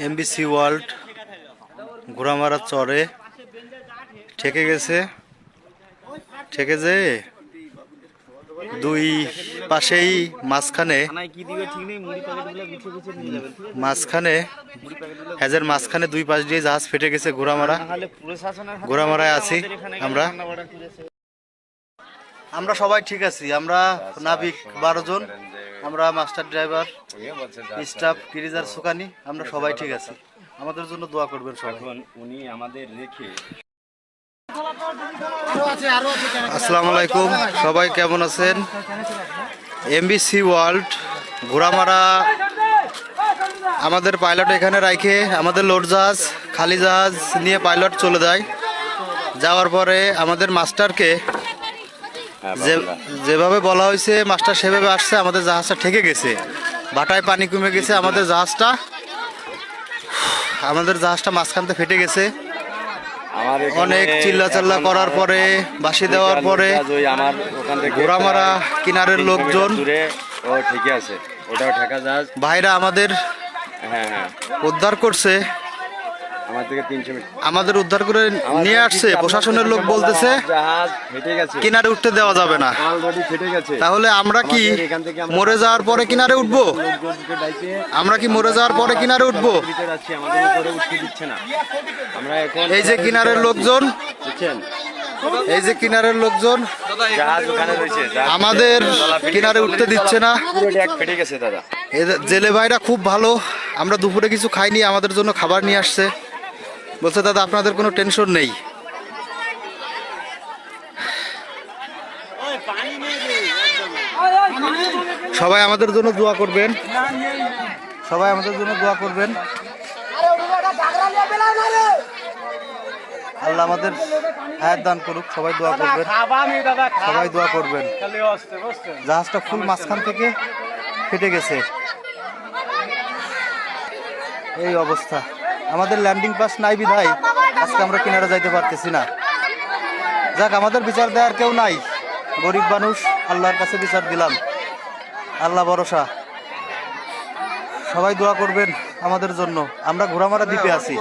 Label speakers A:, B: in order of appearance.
A: MBC world Ghoramara চরে ঠেকে গেছে। ঠেকে যে দুই পাশেই মাঝখানে হ্যাজের মাঝখানে দুই পাশ দিয়ে জাহাজ ফেটে গেছে। ঘোড়ামারায় আছি আমরা। আমরা সবাই ঠিক আছি। আমরা নাবিক 12 জন, আমরা মাস্টার ড্রাইভার, স্টাফ, ক্রিজার, সুকানি, আমরা সবাই ঠিক আছি। আমাদের জন্য দোয়া করবেন সবাই।
B: উনি আমাদের রেখে।
A: আসসালামু আলাইকুম, সবাই কেমন আছেন? এমবিসি ওয়ার্ল্ড ঘোড়ামারা আমাদের পাইলট এখানে রাখে আমাদের লোড জাহাজ খালি জাহাজ নিয়ে পাইলট চলে যায়। যাওয়ার পরে আমাদের মাস্টারকে যেভাবে বলা হয়েছে মাস্টার সেভাবে আসছে। আমাদের জাহাজটা ঠেকে গেছে, ভাটায় পানি কমে গেছে। আমাদের জাহাজটা মাঝখান থেকে ফেটে গেছে। অনেক চিল্লাচাল্লা করার পরে, বাঁশি দেওয়ার পরে ঘোড়ামারা কিনারের লোকজন ভাইরা আমাদের উদ্ধার করছে। আমাদের উদ্ধার করে নিয়ে আসছে। প্রশাসনের লোক বলতেছে কিনারে উঠতে দেওয়া যাবে না। তাহলে আমরা কি মরে যাওয়ার পরে কিনারে উঠবো? এই যে কিনারের লোকজন, আমাদের কিনারে উঠতে দিচ্ছে না। জেলে ভাইরা খুব ভালো। আমরা দুপুরে কিছু খাইনি, আমাদের জন্য খাবার নিয়ে আসছে। বলছে দাদা আপনাদের কোনো টেনশন নেই। সবাই আমাদের জন্য দোয়া করবেন। আল্লাহ আমাদের হায়াত দান করুক। সবাই দোয়া করবেন। জাহাজটা ফুল মাঝখান থেকে ফেটে গেছে, এই অবস্থা। আমাদের ল্যান্ডিং পাস নাই বিধায় আজকে আমরা কিনারে যাইতে পারতেছি না। যাক, আমাদের বিচার দেওয়ার কেউ নাই, গরিব মানুষ, আল্লাহর কাছে বিচার দিলাম। আল্লাহ ভরসা। সবাই দোয়া করবেন আমাদের জন্য। আমরা ঘোড়ামারা দ্বীপে আছি।